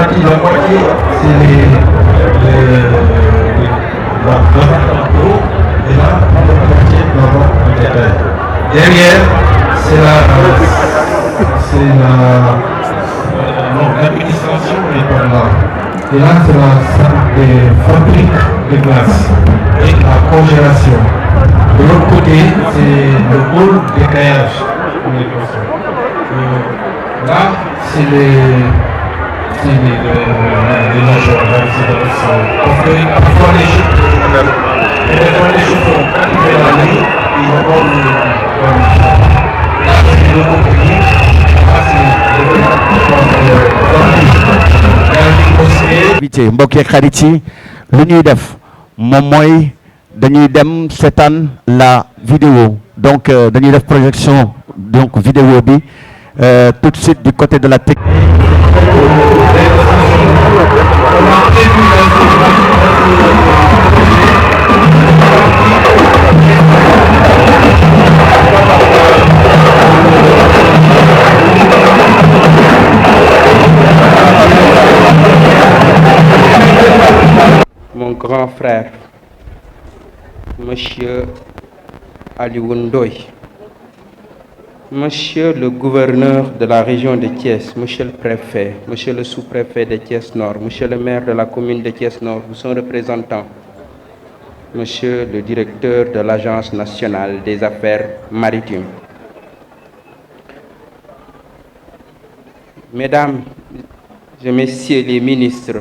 partie, la moitié, c'est la vente en gros, et là, la moitié, la vente en détail. Derrière, c'est l'administration qui est par là. Et là, c'est la salle des fabriques de glace et la congélation. De l'autre côté, c'est le hall d'écaillage. Là, c'est les nageoires. Parfois les chevaux, quand ils font la nuit, ils vont là, c'est le côté. invité mbokk xarit yi lu ñuy def moom mooy dañuy dem seetaan la vidéo donc dañuy def projection donc vidéo bi tout de suite du côté de la technique. Mon grand frère, Monsieur Alioune Ndoye, Monsieur le gouverneur de la région de Thiès, Monsieur le préfet, Monsieur le sous-préfet de Thiès Nord, Monsieur le maire de la commune de Thiès Nord, son représentant, Monsieur le directeur de l'Agence nationale des affaires maritimes, Mesdames et Messieurs les ministres,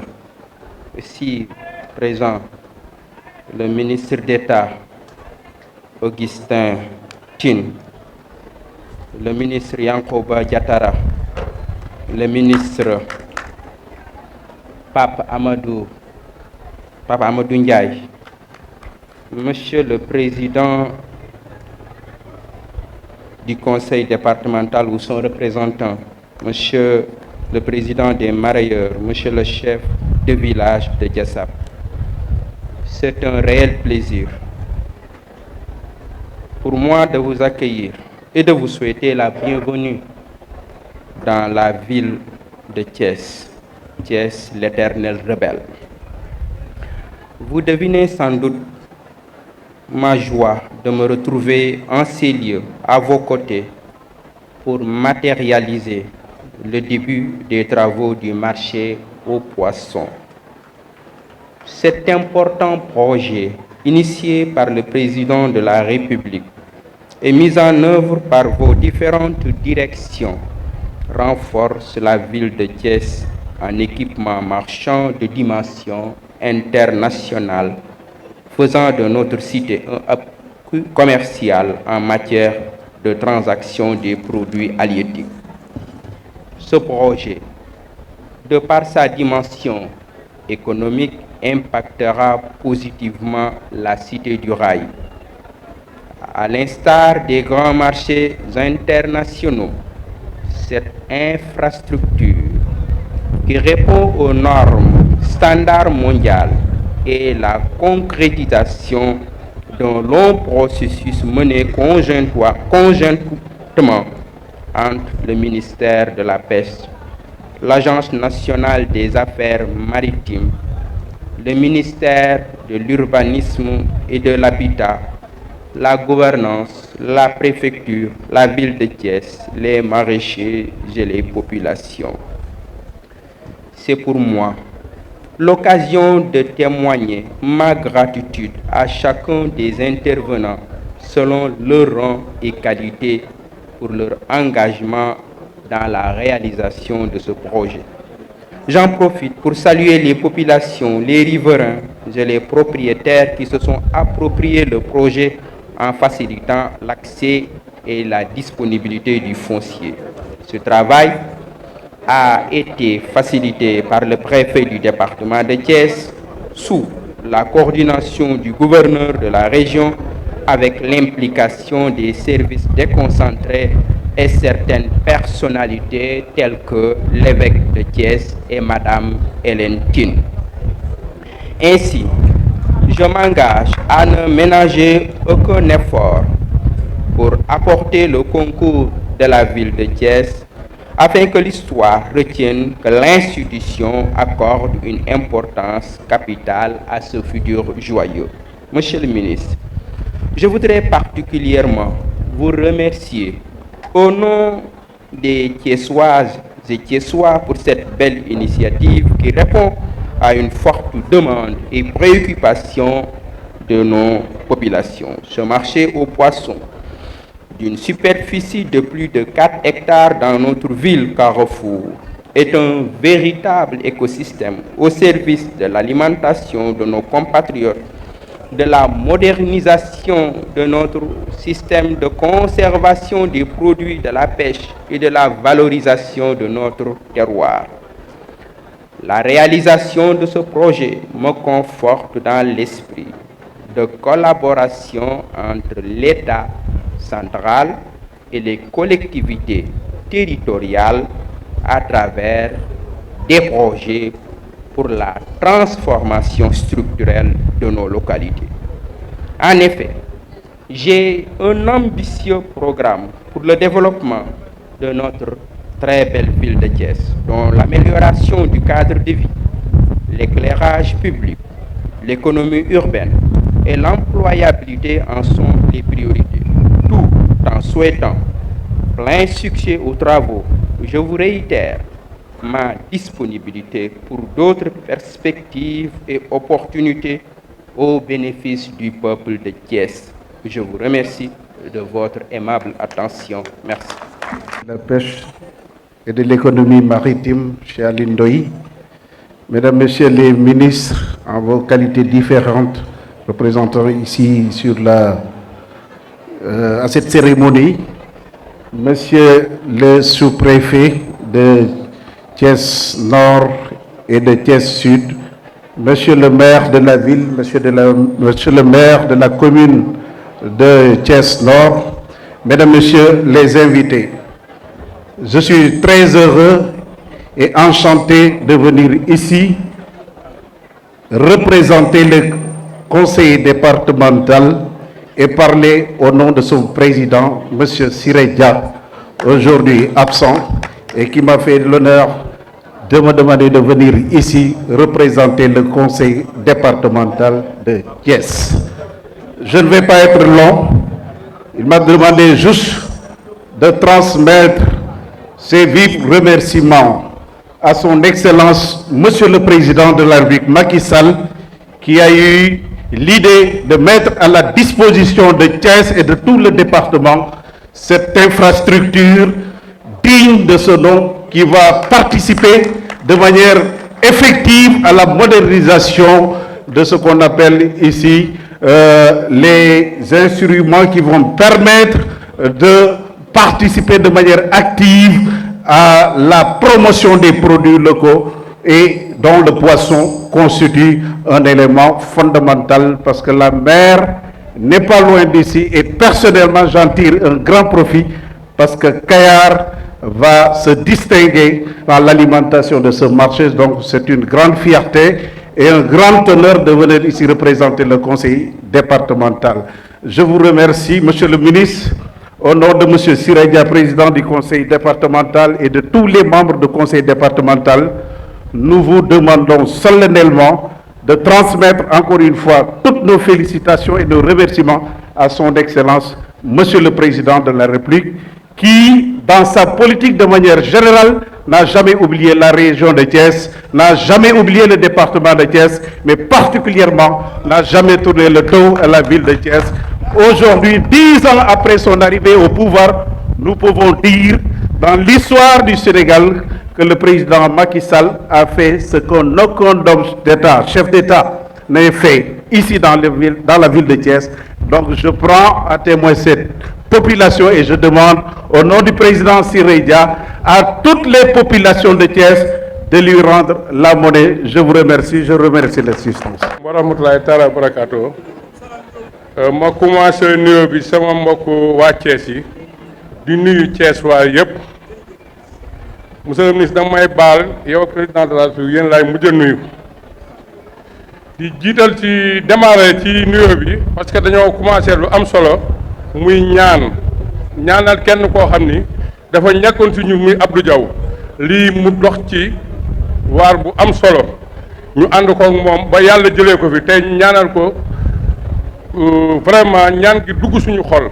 ici présents, le ministre d'État Augustin Tine, le ministre Yankoba Diatara, le ministre Pape Amadou Ndiaye, Monsieur le président du conseil départemental ou son représentant, Monsieur le président des marailleurs, Monsieur le chef de village de Diassap. C'est un réel plaisir pour moi de vous accueillir et de vous souhaiter la bienvenue dans la ville de Thiès, Thiès l'éternel rebelle. Vous devinez sans doute ma joie de me retrouver en ces lieux à vos côtés pour matérialiser le début des travaux du marché aux poissons. Cet important projet, initié par le président de la République et mis en œuvre par vos différentes directions, renforce la ville de Thiès en équipement marchand de dimension internationale, faisant de notre cité un hub commercial en matière de transaction des produits halieutiques. Ce projet, de par sa dimension économique, impactera positivement la cité du rail. À l'instar des grands marchés internationaux, cette infrastructure qui répond aux normes standards mondiales est la concrétisation d'un long processus mené conjointement entre le ministère de la Pêche, l'Agence nationale des affaires maritimes, le ministère de l'Urbanisme et de l'Habitat, la gouvernance, la préfecture, la ville de Thiès, les maraîchers et les populations. C'est pour moi l'occasion de témoigner ma gratitude à chacun des intervenants selon leur rang et qualité pour leur engagement dans la réalisation de ce projet. J'en profite pour saluer les populations, les riverains et les propriétaires qui se sont appropriés le projet en facilitant l'accès et la disponibilité du foncier. Ce travail a été facilité par le préfet du département de Thiès sous la coordination du gouverneur de la région avec l'implication des services déconcentrés et certaines personnalités telles que l'évêque de Thiès et Madame Hélène Tine. Ainsi, je m'engage à ne ménager aucun effort pour apporter le concours de la ville de Thiès afin que l'histoire retienne que l'institution accorde une importance capitale à ce futur joyeux. Monsieur le ministre, je voudrais particulièrement vous remercier au nom des Thiessoises et Thiessois pour cette belle initiative qui répond à une forte demande et préoccupation de nos populations. Ce marché aux poissons, d'une superficie de plus de 4 hectares dans notre ville Carrefour, est un véritable écosystème au service de l'alimentation de nos compatriotes, de la modernisation de notre système de conservation des produits de la pêche et de la valorisation de notre terroir. La réalisation de ce projet me conforte dans l'esprit de collaboration entre l'État central et les collectivités territoriales à travers des projets pour la transformation structurelle de nos localités. En effet, j'ai un ambitieux programme pour le développement de notre très belle ville de Thiès, dont l'amélioration du cadre de vie, l'éclairage public, l'économie urbaine et l'employabilité en sont les priorités. Tout en souhaitant plein succès aux travaux, je vous réitère ma disponibilité pour d'autres perspectives et opportunités au bénéfice du peuple de Thiès. Je vous remercie de votre aimable attention. Merci. La pêche et de l'économie maritime chez Aline Ndoye, Mesdames, Messieurs les ministres, en vos qualités différentes, représentant ici à cette cérémonie, Monsieur le sous-préfet de Thiès Nord et de Thiès Sud, Monsieur le maire de la ville, Monsieur le maire de la commune de Thiès Nord, Mesdames, Messieurs les invités, je suis très heureux et enchanté de venir ici représenter le conseil départemental et parler au nom de son président, M. Siré Dia, aujourd'hui absent, et qui m'a fait l'honneur de me demander de venir ici représenter le conseil départemental de Thiès. Je ne vais pas être long, il m'a demandé juste de transmettre ses vifs remerciements à son Excellence, Monsieur le Président de la République, Macky Sall, qui a eu l'idée de mettre à la disposition de Thiès et de tout le département cette infrastructure digne de ce nom qui va participer de manière effective à la modernisation de ce qu'on appelle ici les instruments qui vont permettre de participer de manière active à la promotion des produits locaux et dont le poisson constitue un élément fondamental parce que la mer n'est pas loin d'ici et personnellement j'en tire un grand profit parce que Kayar va se distinguer dans l'alimentation de ce marché. Donc c'est une grande fierté et un grand honneur de venir ici représenter le conseil départemental. Je vous remercie, Monsieur le ministre, au nom de M. Siré Dia, président du conseil départemental et de tous les membres du conseil départemental. Nous vous demandons solennellement de transmettre encore une fois toutes nos félicitations et nos remerciements à son Excellence, Monsieur le Président de la République, qui, dans sa politique de manière générale, n'a jamais oublié la région de Thiès, n'a jamais oublié le département de Thiès, mais particulièrement n'a jamais tourné le dos à la ville de Thiès. Aujourd'hui, 10 ans après son arrivée au pouvoir, nous pouvons dire, dans l'histoire du Sénégal, que le président Macky Sall a fait ce qu'aucun homme d'État, chef d'État, n'a fait ici dans la ville de Thiès. Donc je prends à témoin cette population et je demande au nom du président Siré Dia à toutes les populations de Thiès de lui rendre la monnaie. Je vous remercie, je remercie l'assistance. ma commencé nuyoo bi sama mbokku waa Thiès yi di nuyu Thiès waa yëpp monsieur le ministre danga may baal yow président de la République yéen laay mujj a nuyu di jiital ci démarrer ci nuyoo bi parce que dañoo commencé lu am solo muy ñaanal kenn koo xam ni dafa ñàkkoon si ñu muy Abdou Diaw lii mu dox ci waar bu am solo ñu ànd ko ak moom ba yàlla jëlee ko fi tey ñaanal ko vraiment ñaan gi dugg suñu xol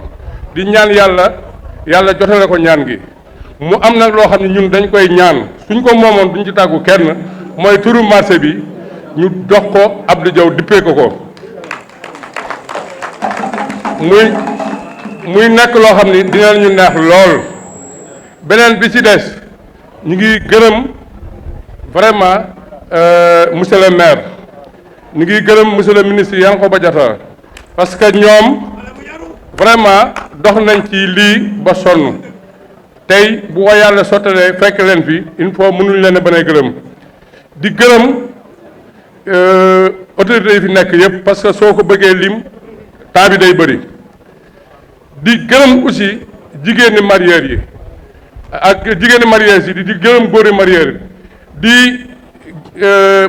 di ñaan yàlla jotale ko ñaan gi mu am nag loo xam ne ñun dañ koy ñaan suñ ko moomoon duñ ci tàggu kenn mooy turu marché bi ñu dox ko Abdou Diaw dippee ko muy nekk loo xam ni dina ñu neex lool. beneen bi ci des ñu ngi gërëm vraiment monsieur le maire ñu ngi gërëm monsieur le ministre Yankhoba Diattara parce que ñoom vraiment dox nañ ci lii ba sonn tey bu ko yàlla sottalee fekk leen fi il faut mënuñ leen a bañ a gërëm di gërëm autorités yi fi nekk yëpp parce que soo ko bëggee lim temps bi day bëri di gërëm aussi jigéeni mariés yi ak jigéeni mariés yi di gërëm góori mariés di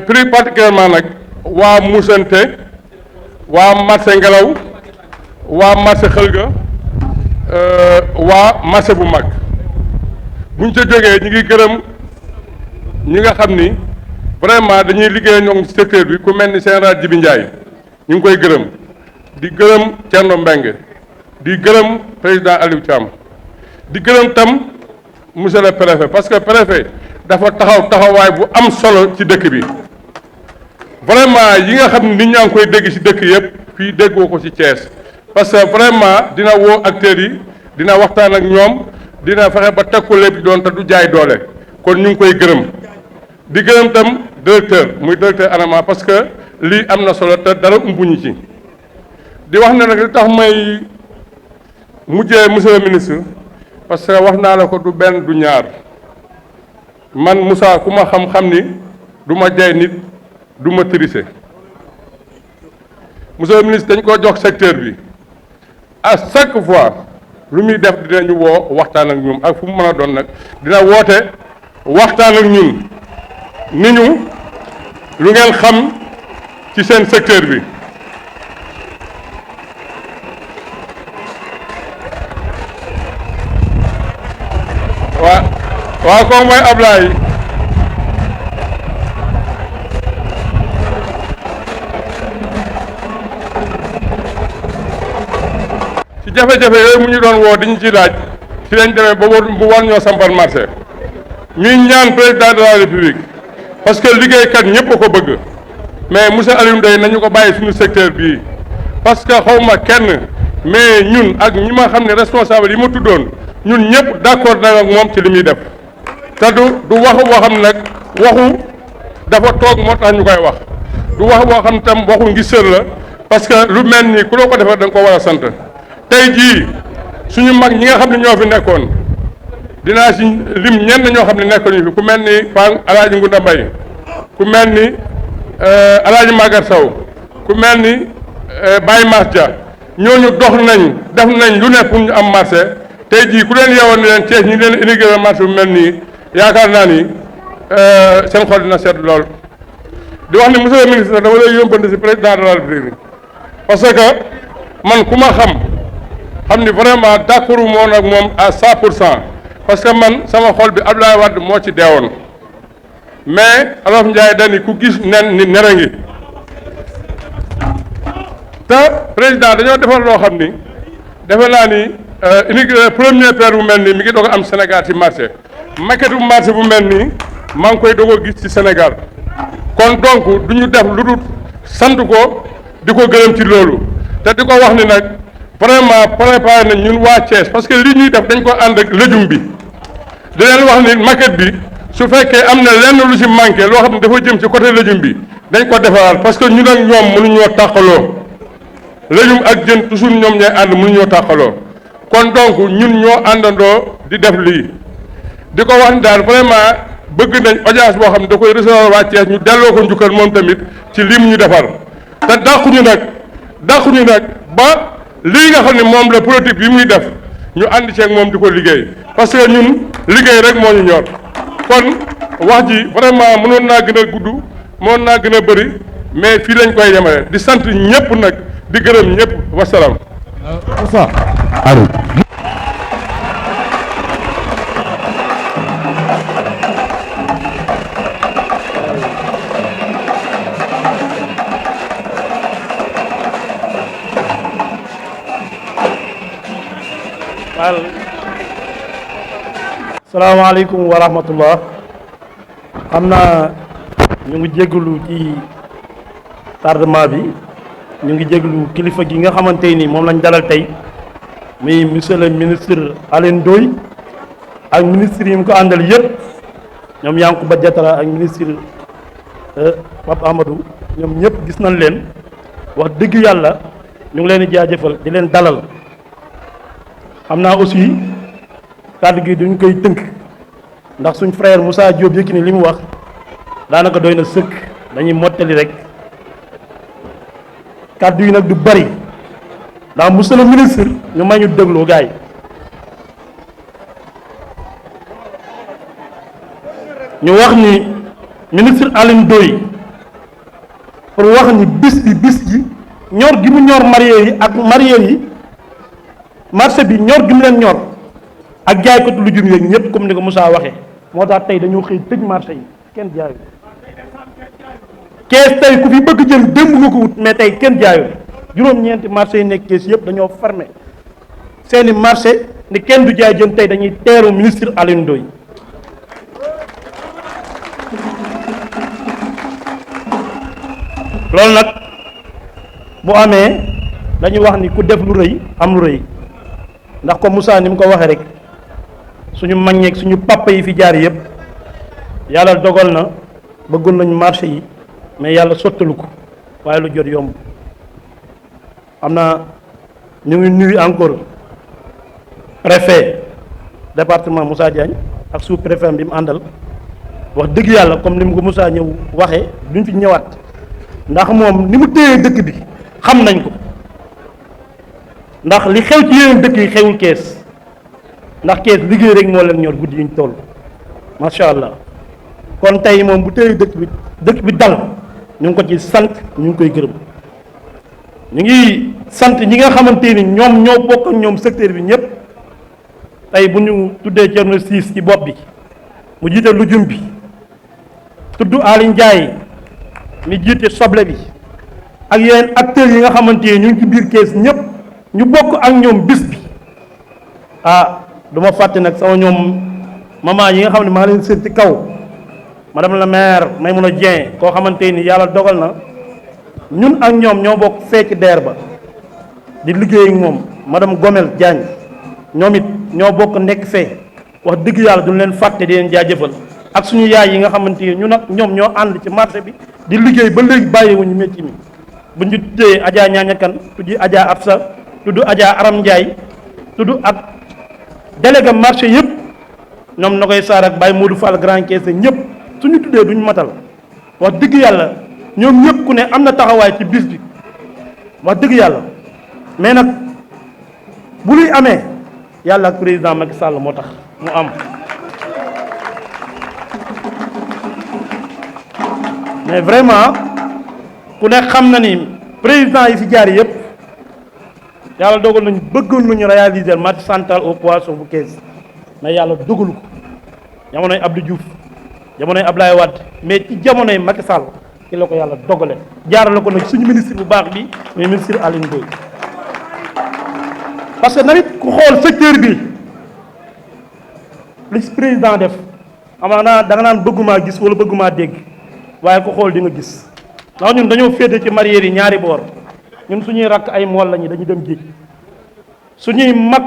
plus particulièrement nag waa Moussante waa marché Ngelaw waa marché Xëlga waa marché bu mag buñ ca jógee ñi ngi gërëm ñi nga xam ni vraiment dañuy liggéey ñoom secteur bi ku mel ni général Jibi Ndiaye ñu ngi koy gërëm di gërëm Thierno Mbengue di gërëm président Aliou Thiam di gërëm tam monsieur le préfet parce que préfet dafa taxawaay bu am solo ci dëkk bi vraiment yi nga xam ne nit ñaa ngi koy dégg ci dëkk yëpp fii déggoo ko ci Thiès parce que vraiment dina woo acteurs yi dina waxtaan ak ñoom dina fexe ba teg ko lépp doon te du jaay doole kon ñu ngi koy gërëm di gërëm tam directeur muy directeur ANAMA parce que lii am na solo te dara umbuñu ci di wax ne nag li tax may mujjee monsieur le ministre parce que wax naa la ko du benn du ñaar man Moussa ku ma xam-xam ni du ma jaay nit du ma tricher monsieur le ministre dañ ko jox secteur bi à chaque fois lu muy def dinañu woo waxtaan ak ñun ak fu mu mën a doon nag dina woote waxtaan ak ñun ni ñu lu ngeen xam ci seen secteur bi waaw kooku mooy Ablaye ci jafe-jafe yooyu mu ñu doon woo di ñu ci laaj ci lañ demee ba bu war ñoo sampal marché ñuy ñaan président de la république parce que liggéeykat ñëpp a ko bëgg mais monsieur Aliou Ndeye nañu ko bàyyi suñu secteur bii parce que xawma kenn mais ñun ak ñi ma xam ne responsable yi ma tuddoon ñun ñëpp d'accord na ak moom ci li muy def te du wax boo xam nag waxu dafa toog moo tax ñu koy wax du wax boo xam tam waxu ngisër la parce que lu mel nii ku loo ko defee da nga ko war a sant tey jii suñu mag ñi nga xam ne ñoo fi nekkoon dinaa si lim ñenn ñoo xam ne nekkoon ñu fi ku mel ni Pang Alaaji Ngunda Mbay ku mel ni Alaaji Magar Sow ku mel ni Baye Mass Dia ñooñu dox nañ def nañ lu ne pour ñu am marché tey jii ku leen yeewoon ne leen Thiès ñu leen inauguré marché bu mel nii yaakaar naa ni seen xol dina sedd lool di wax ni monsieur le ministre dama lay yóbbante si président de la République parce que man ku ma xam ni vraiment d'accord moon ak moom à 100% parce que man sama xol bi Abdoulaye Wade moo ci deewoon mais Olof Ndiaye dani ku gis nen ni nere ngi te président dañoo defar loo xam ni defe naa ni inauguré premier pierre bu mel nii mi ngi doog a am Sénégal ci marché maquette bu marché bu mel nii maa ngi koy doog a gis ci Sénégal kon donc du ñu def lu dul sant ko di ko gërëm ci loolu te di ko wax ni nag vraiment préparé nañ ñun waa Thiès parce que li ñuy def dañ ko ànd ak lëjum bi di leen wax ni maquette bi su fekkee am na lenn lu ci manqué loo xam ne dafa jëm ci côté lëjum bi dañ ko defaraat parce que ñun ak ñoom mënuñoo tàqaloo lëjum ak jën toujours ñoom ñooy ànd mënuñoo tàqaloo kon donc ñun ñoo àndandoo di def lii di ko wax ni daal vraiment bëgg nañ audience boo xam ne da koy recevoir waa Thiès ñu delloo ko njukkal moom tamit ci lii mu ñu defar te dàquñu nag ba lii nga xam ne moom la politique bi muy def ñu ànd ceeg moom di ko liggéey parce que ñun liggéey rek moo ñu ñor kon wax ji vraiment mënoon naa gën a gudd mënoon naa gën a bëri mais fii lañ koy yemale di sant ñëpp nag di gërëm ñëpp wasalaam. Allo. salaamaaleykum wa rahmatullah. xam naa ñu ngi jégalu ci tardement bi, ñu ngi jégalu kilifa gi nga xamante ni moom lañ dalal tey muy monsieur le ministre Alioune Ndoye ak ministre yi mu ko àndal yëpp, ñoom Yankhoba Diattara ak ministre Pape Amadou, ñoom ñëpp gis nañ leen. wax dëgg yàlla ñu ngi leen di jaajëfal di leen dalal. xam naa aussi kàddu gi duñ koy tënk ndax suñ frère Moussa Diop Yékini li mu wax daanaka doy na sëkk, dañuy mottali rek. kàddu yi nag du bari ndax monsieur le ministre ñu may ñu dégloo gars yi. ñu wax ni ministre Alioune Ndoye pour wax ni bis gi ñor gi mu ñor marié yi ak marié yi, marché bi ñor gi mu leen ñor ak jaay ko lu jum yeeg ñëpp comme ni ko Moussa waxee, moo tax tey dañoo xëy tëj marché yi kenn jaayu. kees tey ku fi bëgg jël démb nga ko wut, mais tey kenn jaayu. juróom-ñeenti marché yi nekk kees yëpp dañoo fermé seeni marché ni kenn du jaay jën. tey dañuy teeru ministre Alioune Ndoye. loolu nag bu amee dañuy wax ni ku def lu rëy am lu rëy, ndax ko Moussa ni mu ko waxee rek suñu mag ñeeg suñu papa yi fi jaar yëpp yàlla dogal na bëggoon nañu marché yi, mais yàlla sottalu ko, waaye lu jot yomb. am na ñu ngi nuyu encore préfet département Moussa Diagne ak sous préfet bi mu àndal. wax dëgg yàlla comme ni mu ko Moussa ñëw waxee duñ fi ñëwaat, ndax moom ni mu téyee dëkk bi xam nañ ko, ndax li xew ci yeneen dëkk yi xewul kees, ndax kees liggéey rek moo leen ñor guddi yi ñu toll macha allah. kon tey moom bu téyee dëkk bi dal, ñu ngi ko ci sant, ñu ngi koy gërëm. ñu ngi sant ñi nga xamante ni ñoom ñoo bokk ak ñoom secteur bi ñëpp. tey bu ñu tuddee Thierno Ciss ci bopp bi mu jiite lujum bi, tudd Aly Ndiaye mi jiite soble bi, ak yeneen acteurs yi nga xamante ni ñu ngi ci biir kees ñëpp ñu bokk ak ñoom bis bi. du ma fàtte nag sama ñoom maman yi nga xam ne maa leen seen ci kaw, madame la maire Maymouna Dieng, koo xamante ni yàlla dogal na ñun ak ñoom ñoo bokk fekk deer ba di liggéey ak moom, madame Gomel Diagne, ñoom it ñoo bokk nekk fee. wax dëgg yàlla duñ leen fàtte di leen jaajëfal, ak suñu yaay yi nga xamante ni ñun ak ñoom ñoo ànd ci marché bi di liggéey ba léegi bàyyiwuñu métier mi. bu ñu tuddee Adja Ñaañakan, tudd Adja Absa, tudd Adja Aram Ndiaye, tudd ak délégué marché yëpp, ñoom na koy saar ak Baye Modou Fall grand caisse ñëpp suñu tuddee duñ matal. wax dëgg yàlla ñoom ñëpp ku ne am na taxawaay ci bis bi, wax dëgg yàlla. mais nag bu luy amee yàlla ak président Macky Sall moo tax mu am. mais vraiment ku ne xam na ni président yi fi jaar yëpp yàlla dogal nañu bëggoon nañu réaliser marché central au poisson bu Kees, mais yàlla dogalu ko. jamonoy Abdou Diouf, jamonoy Ablaye Wade, mais ci jamonoy Macky Sall ci la ko yàlla dogale, jaarale ko nag suñu ministre bu baax bi muy ministre Alioune Ndoye. parce que tamit ku xool secteur bi li ci président def, amaana da nga naan bëggumaa gis wala bëggumaa dégg, waaye ku xool di nga gis. ndax ñun dañoo féete ci mareyeur yi ñaari boor, ñun suñuy rakk ay mool lañu dañuy dem géej, suñuy mag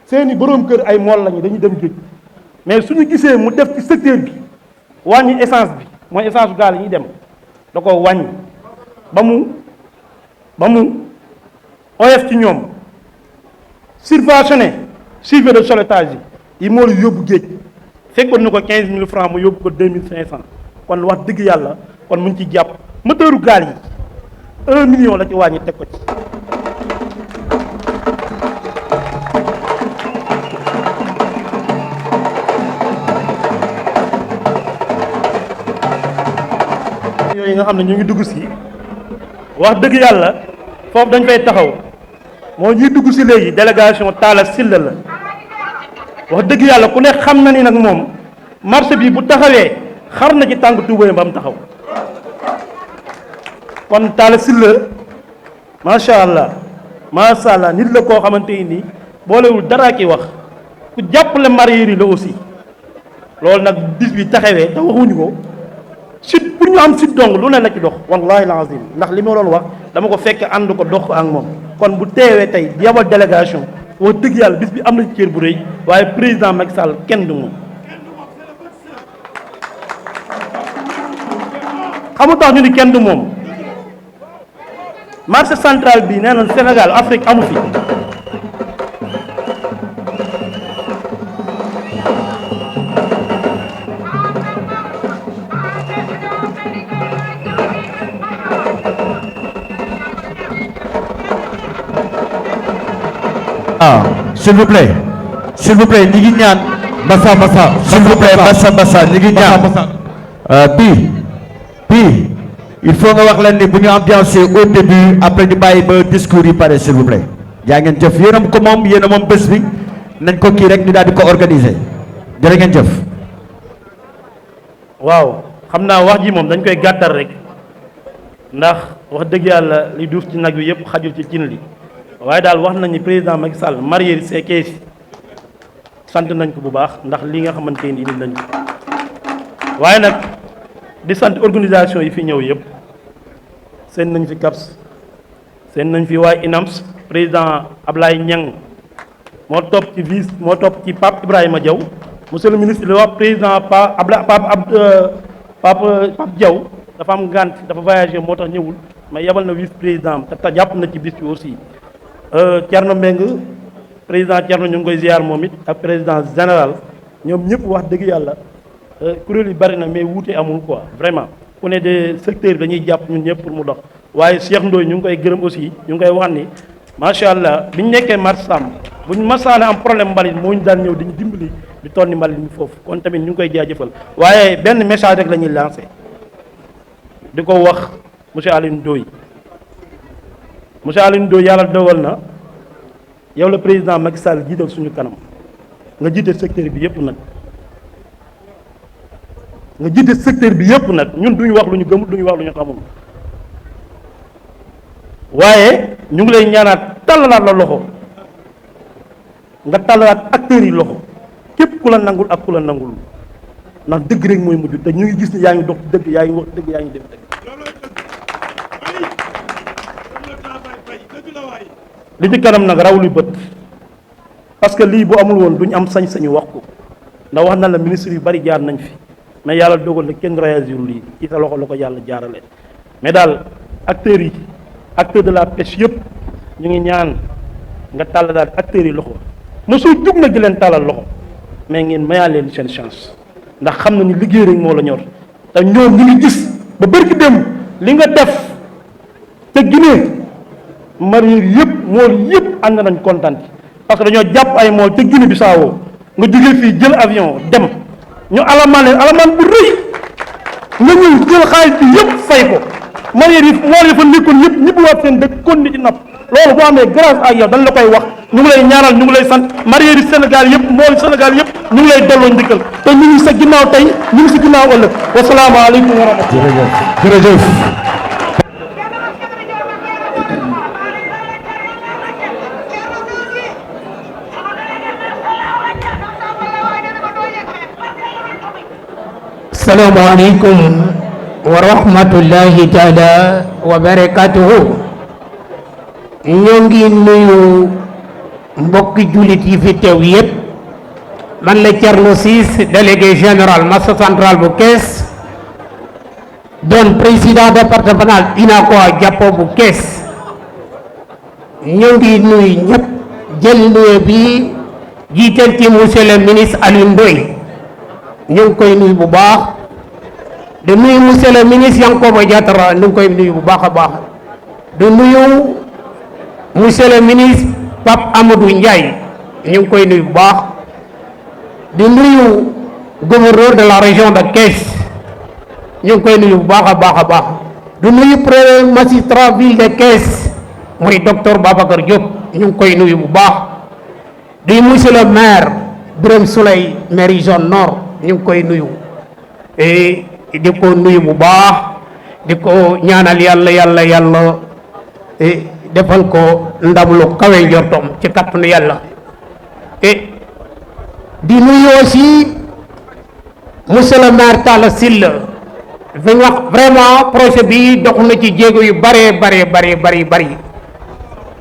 seeni boroom kër ay mool lañu dañuy dem géej. mais suñu gisee mu def ci secteur bi wàññi essence bi, mooy essence gaal yi ñuy dem, da ko wàññi ba mu oyof ci ñoom, subventionné suivi de sauvetage yi moo la yóbbu géej, fekkoon na ko 15 000 francs mu yóbbu ko 2500. kon wax dëgg yàlla kon mu ngi ci jàpp. moteuru gaal yi 1 million la ci wàññi teg ko ci. yooyu nga xam ne ñu ngi dugg si, wax dëgg yàlla foofu dañ fay taxaw, moo ñuy dugg si léegi délégation Talla Sylla la. wax dëgg yàlla ku ne xam na ni nag moom marché bi bu taxawee xar na ci tànk tuubéyam ba mu taxaw. kon Talla Sylla macha allah nit la koo xamante ni boolewul dara ki wax, ku jàppale mareyeur yi la aussi. loolu nag bis bi taxawee te waxuñu ko site pour ñu am site dong lu ne la ci dox wallahi lazim ndax li ma doon wax dama ko fekk ànd ko dox ko ak moom kon bu teewee tey yabal délégation wax dëgg yàlla bis bi am na cër bu rëy waaye président Macky Sall kenn du moom xamu tax ñu ni kenn du moom marché central bi nee na Sénégal Afrique amu fi s'il vous plaît ñi ngi ñaan Massa s'il vous plaît Massa ñi ngi ñaan bi il faut nga wax leen ni bu ñu ambiancé au début après ñu bàyyi ba discours yi pare s'il vous plaît jaa ngeen jëf yéenam ko moom yéena moom bés bi nañ ko kii rek ñu daal di ko organiser jërë ngeen jëf waaw xam naa wax ji moom dañ koy gàttal rek ndax wax dëgg yàlla li duuf ci nag wi yëpp xajul ci cin li waaye daal wax nañ ni président Macky Sall marié see kees sant nañ ko bu baax ndax li nga xamante ni indi nañ ko waaye nag di sant organisation yi fi ñëw yëpp seen nañ fi CAPS seen nañ fi waa INAMS président Ablaye Niang moo topp ci Pape Ibrahima Diaw monsieur le ministre le wax président Pape Diaw dafa am ngànt dafa voyagé moo tax ñëwul mais yebal na vice président te jàpp na ci bis bi aussi Thierno Mbengue président Thierno ñu ngi koy ziar moom it ak président général ñoom ñëpp wax dëgg yàlla kuréel yi bari na mais wuute amul quoi vraiment ku ne de secteur bi dañuy jàpp ñun ñëpp pour mu dox waaye Cheikh Ndoye ñu ngi koy gërëm aussi ñu ngi koy wax ni macha allah biñu nekkee marché Samb buñu masaana am problème mbalit moo ñu daan ñëw diñu dimbali di tonni mbalit mi foofu kon tamit ñu ngi koy jaajëfal waaye benn message rek la ñuy lancé di ko wax monsieur Alioune Ndoye monsieur Alioune Ndoye yàlla dogal na yow la président Macky Sall jiital suñu kanam nga jiite secteur bi yëpp nag ñun duñu wax lu ñu gëmul duñu wax lu ñu xamul waaye ñu ngi lay ñaanaat tàllalaat la loxo nga tàllalaat acteurs yi loxo képp ku la nangul ak ku la nangul ndax dëgg rek mooy mujj te ñu ngi gis ni yaa ngi dox dëgg yaa ngi wax dëgg yaa ngi def dëgg li ci kanam nag raw lu bët parce que lii bu amul woon duñu am sañ-sañu wax ko ndax wax na la ministre yu bari jaar nañ fi mais yàlla dogal na kenn réagir lii ci sa loxo la ko yàlla jaarale mais daal acteurs yi acteurs de la pêche yëpp ñu ngi ñaan nga tàll daal acteurs yi loxo mosoo jug nag di leen tàllal loxo mais ngeen mayaa leen seen chance ndax xam na ni liggéey rek moo la ñor te ñoom ñu ngi gis ba bërki dem li nga def te Guinée mareyeur yëpp mool yëpp ànd nañ kontaan parce que dañoo jàpp ay mool te Guinée Bissau nga jógee fii jël avion dem ñu alamaan leen alamaan bu rëy nga ñëw jël xaalis bi yëpp fay ko mareyeur yi mool yi fa nekkoon yëpp ñibbi waat seen dëkk kon ni ci napp loolu boo amee grâce ak yow dañ la koy wax ñu ngi lay ñaanal ñu ngi lay sant mareyeur yi Sénégal yëpp mool Sénégal yëpp ñu ngi lay delloo ndikkal te ñu ngi sa ginnaaw tey ñu ngi si ginnaaw ëllëg wasalaamaaleykum wa rahmatulah. jërëjëf. Assalamualaikum warahmatullahi taala wabarakatuhu. Ñoo ngi nuyu mbokki jullit yi fi teew yépp. Man la Thierno Ciss délégué général marché central bu Kees doon président départemental UNACOIS Jàppo bu Kees. ñoo ngi nuyu ñëpp jël nuyu bi jiital ci monsieur le ministre Alioune Ndoye ñu ngi koy nuyu bu baax di nuyu monsieur le ministre Yankhoba Diattara ñu ngi koy nuyu bu baax a baax di nuyu monsieur le ministre Pape Amadou Ndiaye ñu ngi koy nuyu bu baax di nuyu gouverneur de la région de Thiès ñu ngi koy nuyu bu baax a baax a baax di nuyu premier magistrat ville de Thiès muy docteur Babacar Diop ñu ngi koy nuyu bu baax di monsieur le maire Birame Souleye maire zone nord ñu ngi koy nuyu et di ko nuyu bu baax di ko ñaanal yàlla defal ko ndam lu kawe njortom ci kàttanu yàlla et di nuyu aussi monsieur le maire Talla Sylla vraiment projet bi dox na ci jéego yu bari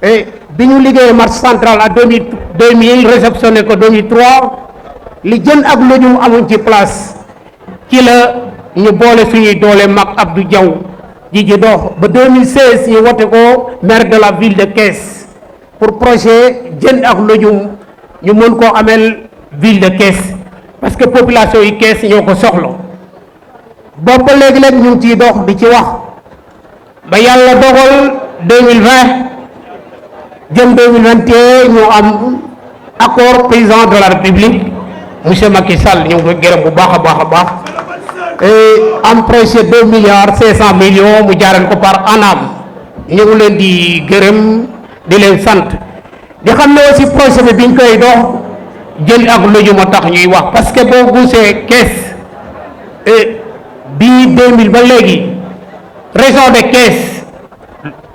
et bi ñu liggéeyee marché central à 2000 réceptionné ko 2003 li jën ak lujum amuñ ci place ci la ñu boole suñuy doole mag Abdou Diaw ji dox ba 2016 ñu wote ko maire de la ville de Thiès pour projet jën ak lujum ñu mën koo amel ville de Thiès parce que population yi Thiès ñoo ko soxla boobu ba léegi-léegi ñu ngi ciy dox di ci wax ba yàlla dogal 2020 jëm 2021 ñu am accord président de la république monsieur Macky Sall ñu ngi koy gërëm bu baax a baax am projet 2 milliards 500 millions mu jaaral ko par ANAM ñu ngi leen di gërëm di leen sant di xam ne aussi projet bi biñ koy dox jën ak lujum a tax ñuy wax parce que boo gisee Thiès bii 2000 ba léegi région de Thiès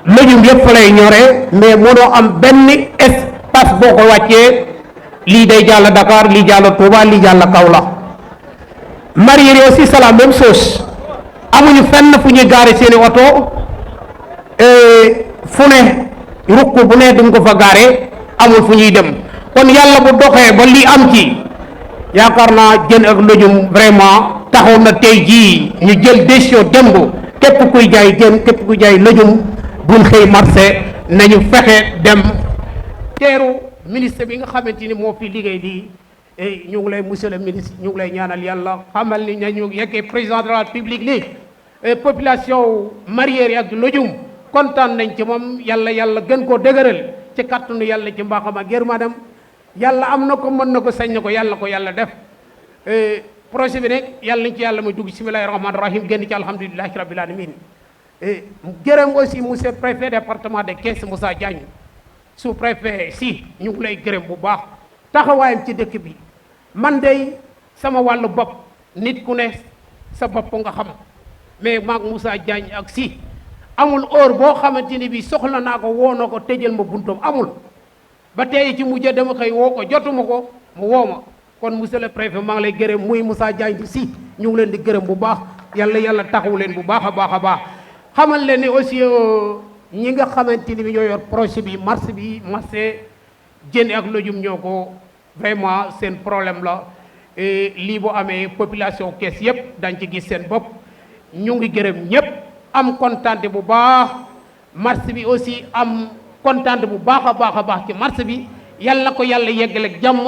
lujum yëpp fa lay ñore mais mënoo am benn espace boo ko wàccee lii day jàll Dakar lii jàll Touba lii jàll Kaolack mareyeurs yi aussi c'est la même chose amuñu fenn fu ñuy gaare seeni oto fu ne ruq bu ne duñ ko fa gaare amul fu ñuy dem kon yàlla bu doxee ba lii am ci yaakaar naa jën ak lujum vraiment taxaw na tey jii ñu jël décision démb képp kuy jaay jën képp kuy jaay lujum buñ xëy marché nañu fexe dem teeru ministre bi nga xamante ni moo fi liggéey lii ñu ngi lay monsieur le ministre ñu ngi lay ñaanal yàlla xamal ni nañu yeggee président de la république lii population mareyeurs yi ak lujum kontaan nañ ci moom yàlla gën koo dëgëral ci kàttanu yàlla ci mbaaxam ak yërmaandam yàlla am na ko mën na ko sañ na ko yàlla def projet bi nag yàlla nañ ci yàlla muy dugg bismillahi rahmaani rahim génn ci alhamdulilahi rabbil alamin gërëm aussi monsieur préfet département de Thiès Moussa Diagne sous préfet si ñu ngi lay gërëm bu baax taxawaayam ci dëkk bi man day sama wàllu bopp nit ku ne sa bopp nga xam mais maag Moussa Diagne ak si amul heure boo xamante ni bi soxla naa ko woo na ko tëjal ma buntam amul ba tey ci mujj dama koy woo ko jotuma ko mu woo ma kon monsieur le préfet maa ngi lay gërëm muy Moussa Diagne di si ñu ngi leen di gërëm bu baax yàlla taxawu leen bu baax a baax xamal leen ni aussi ñi nga xamante ni bi ñoo yor projet bi marché jën ak lujum ñoo ko vraiment seen problème la lii bu amee population Thiès yëpp dañ ci gis seen bopp ñu ngi gërëm ñëpp am kontaan bu baax marché bi aussi am kontaan bu baax a baax ci marché bi yàlla na ko yàlla yeggaleeg jàmm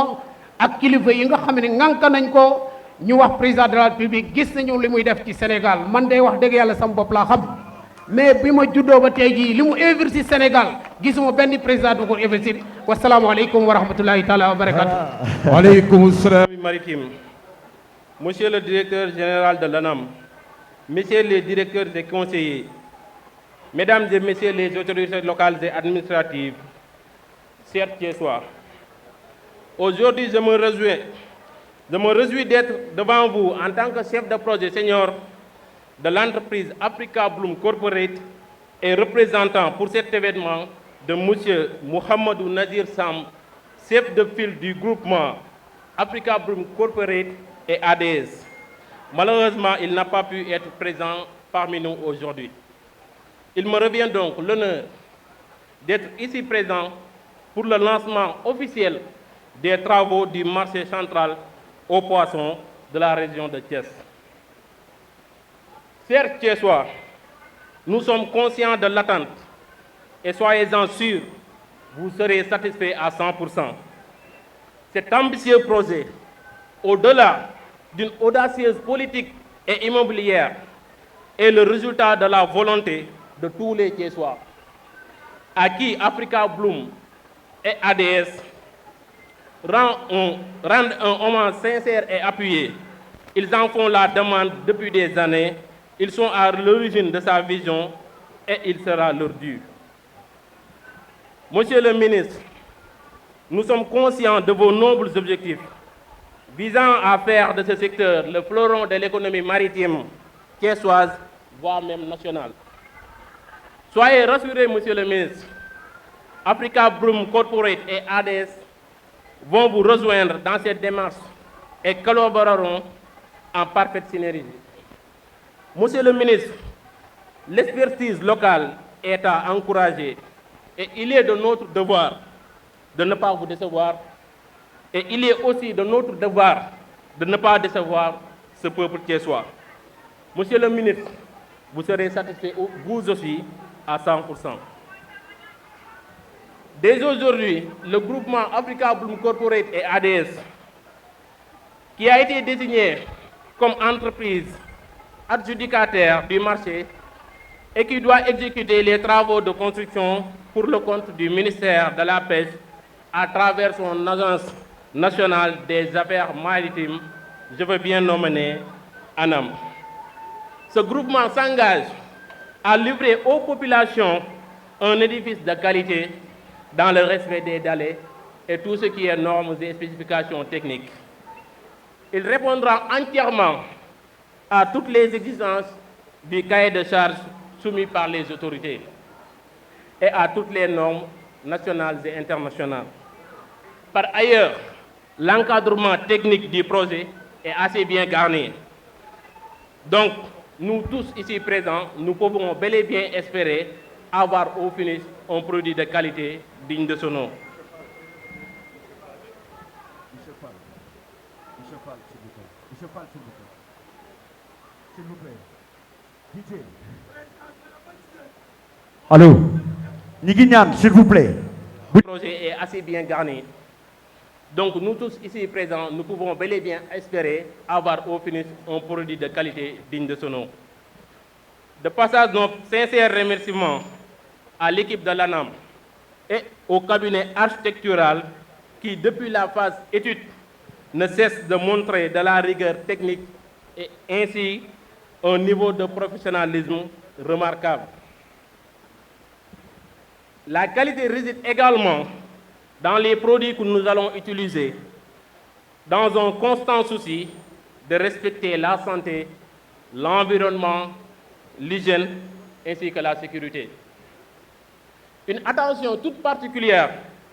ak kilifa yi nga xam ne ŋànk nañ ko ñu wax président de la république gis nañu li muy def ci Sénégal man day wax dëgg yàlla sama bopp laa xam mais bi ma juddoo ba tey jii li mu investir Sénégal gisuma benn président du ko investir wasalaamaaleykum wa rahmatulahi taala wa barakatu. waaleykum salaam. Maritime, monsieur le directeur général de l'ANAM, messieurs les directeurs et conseillers, mesdames et messieurs les autorités locales et administratives, chers Thiessois, aujourd'hui je me réjouis d'être devant vous en tant que chef de projet senior de l'entreprise Africa Bloom Corporate et représentant pour cet événement de M. Mohamedou Nazir Sam, chef de file du groupement Africa Bloom Corporate et ADS. Malheureusement, il n'a pas pu être présent parmi nous aujourd'hui. Il me revient donc l'honneur d'être ici présent pour le lancement officiel des travaux du marché central aux poissons de la région de Thiès. Chers Thiessois, nous sommes conscients de l'attente et soyez-en sûrs, vous serez satisfaits à 100%. Cet ambitieux projet, au-delà d'une audacieuse politique et immobilière, est le résultat de la volonté de tous les Thiessois, à qui Africa Bloom et ADS rendent un hommage sincère et appuyé. Ils en font la demande depuis des années. Ils sont à l'origine de sa vision et il sera leur dû. Monsieur le ministre, nous sommes conscients de vos nobles objectifs visant à faire de ce secteur le fleuron de l'économie maritime thiessoise, voire même nationale. Soyez rassurés, monsieur le ministre, Africa Bloom Corporate et ADS vont vous rejoindre dans cette démarche et collaboreront en parfaite synergie. Monsieur le ministre, l'expertise locale est à encourager et il est de notre devoir de ne pas vous décevoir et il est aussi de notre devoir de ne pas décevoir ce peuple thiessois. Monsieur le ministre, vous serez satisfait vous aussi à 100%. Dès aujourd'hui, le groupement Africa Bloom Corporate et ADS, qui a été désigné comme entreprise adjudicataire du marché et qui doit exécuter les travaux de construction pour le compte du ministère de la Pêche à travers son agence nationale des affaires maritimes, je veux bien nommer ANAM. Ce groupement s'engage à livrer aux populations un édifice de qualité dans le respect des délais et tout ce qui est normes et spécifications techniques. Il répondra entièrement à toutes les exigences du cahier de charges soumis par les autorités et à toutes les normes nationales et internationales. Par ailleurs, l'encadrement technique du projet est assez bien garni. Donc, nous tous ici présents, nous pouvons bel et bien espérer avoir au finish un produit de qualité digne de son nom. Allô, Nigignan, s'il vous plaît. Le projet est assez bien garni. Donc nous tous ici présents, nous pouvons bel et bien espérer avoir au finish un produit de qualité digne de son nom. De passage, nos sincères remerciements à l'équipe de l'ANAM et au cabinet architectural qui, depuis la phase étude, ne cesse de montrer de la rigueur technique et ainsi un niveau de professionnalisme remarquable. La qualité réside également dans les produits que nous allons utiliser, dans un constant souci de respecter la santé, l'environnement, l'hygiène ainsi que la sécurité. Une attention toute particulière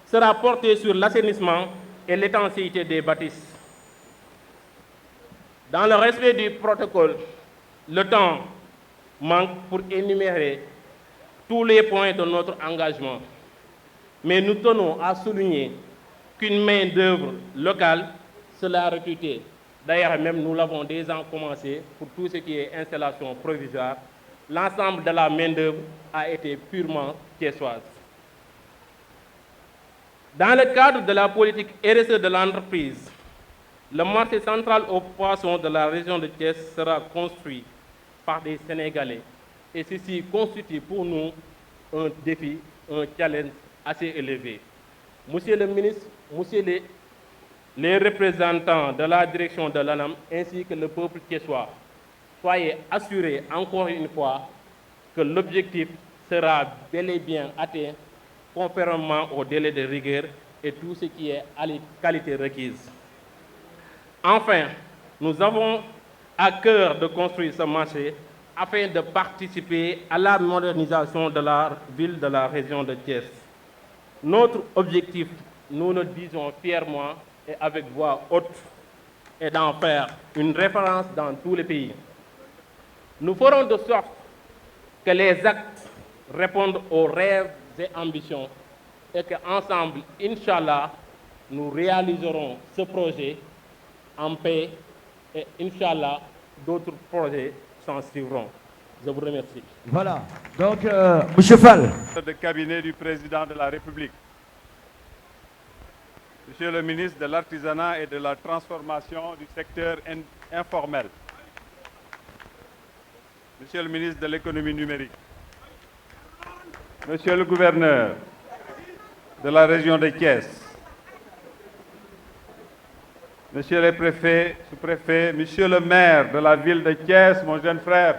sera portée sur l'assainissement et l'étanchéité des bâtisses. Dans le respect du protocole, le temps manque pour énumérer tous les points de notre engagement. Mais nous tenons à souligner qu'une main-d'œuvre locale sera recrutée. D'ailleurs, même nous l'avons déjà commencé pour tout ce qui est installation provisoire. L'ensemble de la main-d'œuvre a été purement thiessoise. Dans le cadre de la politique RSE de l'entreprise, le marché central aux poissons de la région de Thiès sera construit par des Sénégalais. Et ceci constitue pour nous un défi, un challenge assez élevé. Monsieur le ministre, monsieur les représentants de la direction de l'ANAM ainsi que le peuple thiessois, soyez assurés encore une fois que l'objectif sera bel et bien atteint conformément au délai de rigueur et tout ce qui est à la qualité requise. Enfin, nous avons à cœur de construire ce marché afin de participer à la modernisation de la ville de la région de Thiès. Notre objectif, nous le disons fièrement et avec voix haute, est d'en faire une référence dans tous les pays. Nous ferons de sorte que les actes répondent aux rêves et ambitions et qu'ensemble, Inch'Allah, nous réaliserons ce projet en paix et Inch'Allah, d'autres projets s'en suivront. Je vous remercie. Voilà. Donc, Monsieur Fall. De cabinet du président de la République. Monsieur le ministre de l'Artisanat et de la Transformation du secteur informel. Monsieur le ministre de l'Économie numérique. Monsieur le gouverneur de la région de Thiès. Monsieur le préfet, sous-préfet, monsieur le maire de la ville de Thiès, mon jeune frère,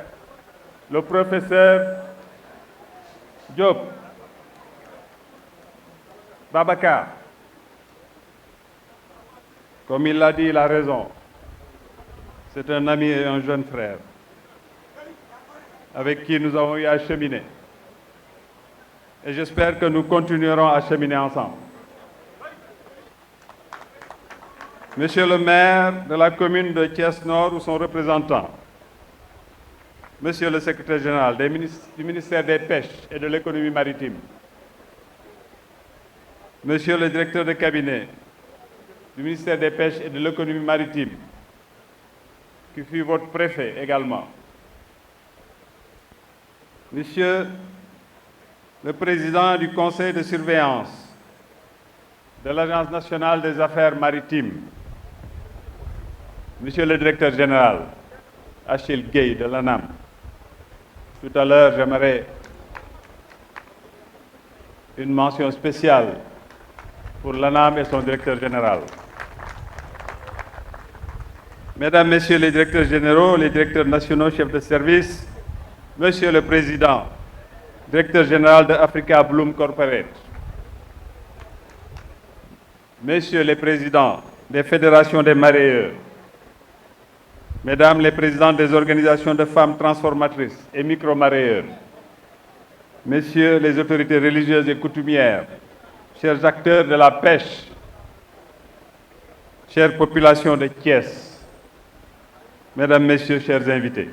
le professeur Diop, Babacar. Comme il l'a dit, il a raison. C'est un ami et un jeune frère avec qui nous avons eu à cheminer. Et j'espère que nous continuerons à cheminer ensemble. Monsieur le maire de la commune de Thiès-Nord ou son représentant, Monsieur le secrétaire général du ministère des Pêches et de l'économie maritime, Monsieur le directeur de cabinet du ministère des Pêches et de l'économie maritime, qui fut votre préfet également, Monsieur le président du conseil de surveillance de l'Agence nationale des affaires maritimes, Monsieur le directeur général, Achille Gueye de l'ANAM. Tout à l'heure, j'aimerais une mention spéciale pour l'ANAM et son directeur général. Mesdames, Messieurs les directeurs généraux, les directeurs nationaux, chefs de service, Monsieur le Président, directeur général de Africa Bloom Corporate, Messieurs les présidents des fédérations des mareyeurs, Mesdames les présidentes des organisations de femmes transformatrices et micro-mareyeurs, Messieurs les autorités religieuses et coutumières, chers acteurs de la pêche, chère population de Thiès, Mesdames, Messieurs, chers invités.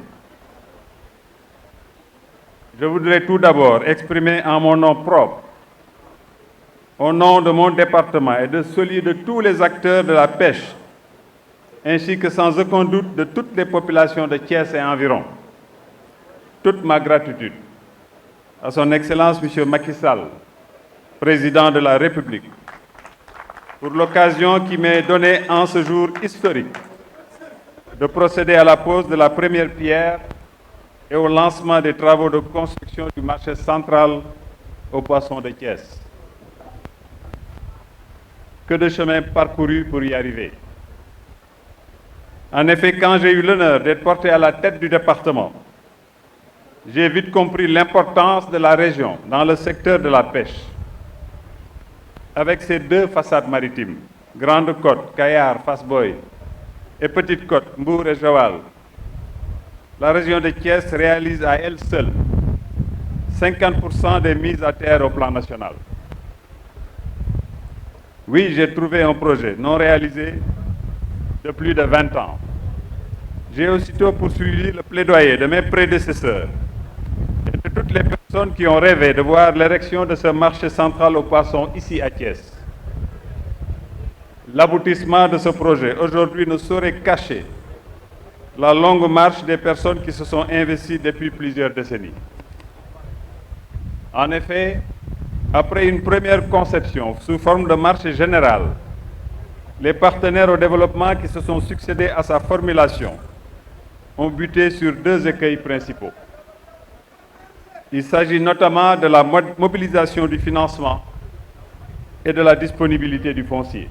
Je voudrais tout d'abord exprimer en mon nom propre, au nom de mon département et de celui de tous les acteurs de la pêche, ainsi que sans aucun doute de toutes les populations de Thiès et environ, toute ma gratitude à son Excellence M. Macky Sall, Président de la République, pour l'occasion qui m'est donnée en ce jour historique de procéder à la pose de la première pierre et au lancement des travaux de construction du marché central aux poissons de Thiès. Que de chemin parcouru pour y arriver. En effet, quand j'ai eu l'honneur d'être porté à la tête du département, j'ai vite compris l'importance de la région dans le secteur de la pêche. Avec ses deux façades maritimes, Grande Côte, Kayar, Fass Boye, et Petite Côte, Mbour et Joal, la région de Thiès réalise à elle seule 50% des mises à terre au plan national. Oui, j'ai trouvé un projet non réalisé de plus de 20 ans. J'ai aussitôt poursuivi le plaidoyer de mes prédécesseurs et de toutes les personnes qui ont rêvé de voir l'érection de ce marché central aux poissons ici à Thiès. L'aboutissement de ce projet aujourd'hui ne saurait cacher la longue marche des personnes qui se sont investies depuis plusieurs décennies. En effet, après une première conception sous forme de marché général, les partenaires au développement qui se sont succédés à sa formulation ont buté sur deux écueils principaux. Il s'agit notamment de la mobilisation du financement et de la disponibilité du foncier.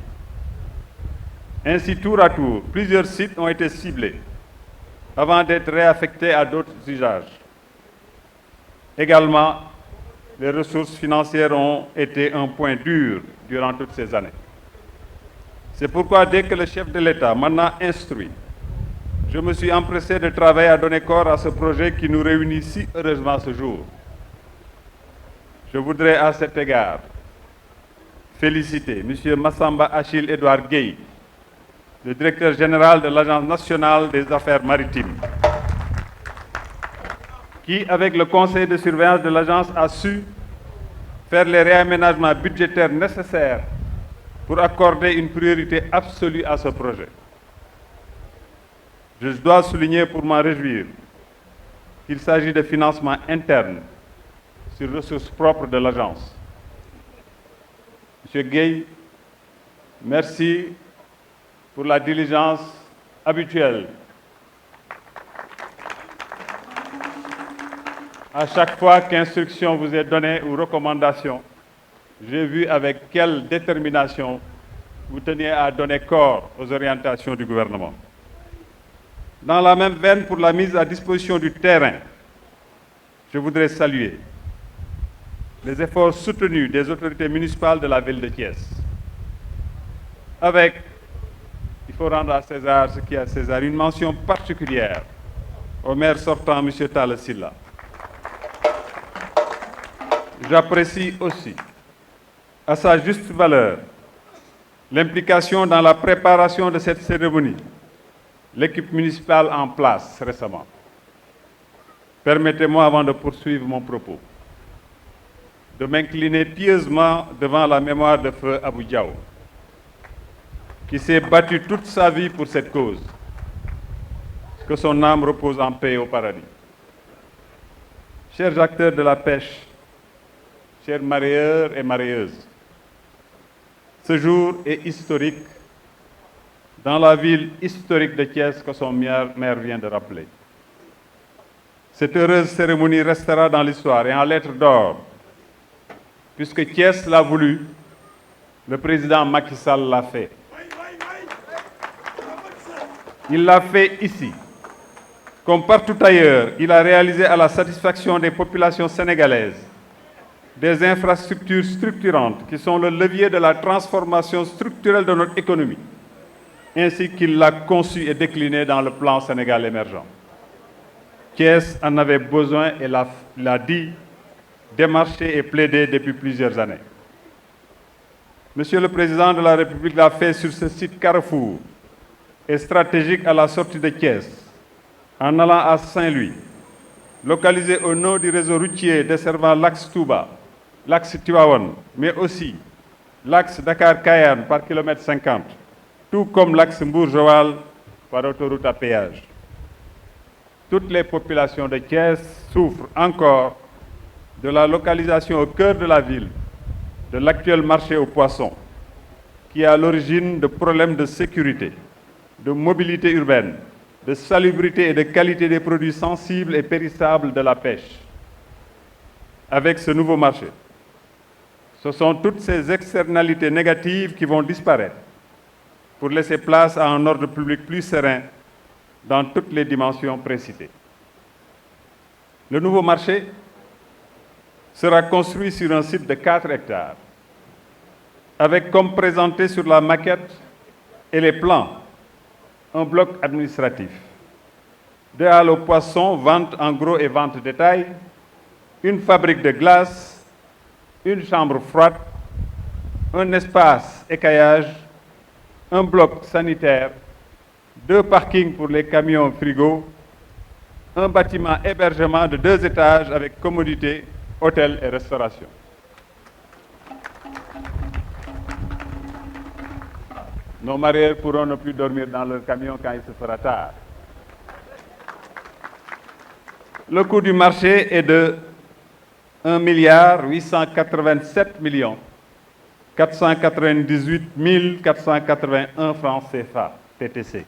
Ainsi, tour à tour, plusieurs sites ont été ciblés avant d'être réaffectés à d'autres usages. Également, les ressources financières ont été un point dur durant toutes ces années. C'est pourquoi, dès que le chef de l'État m'en a instruit, je me suis empressé de travailler à donner corps à ce projet qui nous réunit si heureusement ce jour. Je voudrais à cet égard féliciter M. Massamba Achille Edouard Gueye, le directeur général de l'Agence nationale des affaires maritimes, qui, avec le conseil de surveillance de l'agence, a su faire les réaménagements budgétaires nécessaires pour accorder une priorité absolue à ce projet. Je dois souligner pour m'en réjouir qu'il s'agit de financement interne sur ressources propres de l'agence. Monsieur Gueye, merci pour la diligence habituelle. À chaque fois qu'instruction vous est donnée ou recommandation, j'ai vu avec quelle détermination vous teniez à donner corps aux orientations du gouvernement. Dans la même veine, pour la mise à disposition du terrain, je voudrais saluer les efforts soutenus des autorités municipales de la ville de Thiès. Avec, il faut rendre à César ce qui est à César, une mention particulière au maire sortant, M. Talla Sylla. J'apprécie aussi, à sa juste valeur, l'implication dans la préparation de cette cérémonie, l'équipe municipale en place récemment. Permettez-moi, avant de poursuivre mon propos, de m'incliner pieusement devant la mémoire de feu Abou Diaw, qui s'est battu toute sa vie pour cette cause. Que son âme repose en paix au paradis. Chers acteurs de la pêche, chers marieurs et marieuses, ce jour est historique dans la ville historique de Thiès que son maire vient de rappeler. Cette heureuse cérémonie restera dans l'histoire et en lettres d'or, puisque Thiès l'a voulu, le président Macky Sall l'a fait. Il l'a fait ici. Comme partout ailleurs, il a réalisé à la satisfaction des populations sénégalaises des infrastructures structurantes qui sont le levier de la transformation structurelle de notre économie, ainsi qu'il l'a conçu et décliné dans le plan Sénégal émergent. Thiès en avait besoin et l'a dit, démarché et plaidé depuis plusieurs années. Monsieur le Président de la République l'a fait sur ce site carrefour et stratégique à la sortie de Thiès, en allant à Saint-Louis, localisé au nord du réseau routier desservant l'axe Touba, l'axe Tivaouane, mais aussi l'axe Dakar-Kayane par kilomètre 50, tout comme l'axe Mbour-Joal par autoroute à péage. Toutes les populations de Thiès souffrent encore de la localisation au cœur de la ville de l'actuel marché aux poissons, qui est à l'origine de problèmes de sécurité, de mobilité urbaine, de salubrité et de qualité des produits sensibles et périssables de la pêche. Avec ce nouveau marché, ce sont toutes ces externalités négatives qui vont disparaître pour laisser place à un ordre public plus serein dans toutes les dimensions précitées. Le nouveau marché sera construit sur un site de 4 hectares, avec comme présenté sur la maquette et les plans un bloc administratif, 2 halles aux poissons, vente en gros et vente détail, une fabrique de glace, une chambre froide, un espace écaillage, un bloc sanitaire, 2 parkings pour les camions frigo, un bâtiment hébergement de 2 étages avec commodité, hôtel et restauration. Nos mariés pourront ne plus dormir dans leur camion quand il se fera tard. Le coût du marché est de 1 887 498 481 francs CFA, TTC.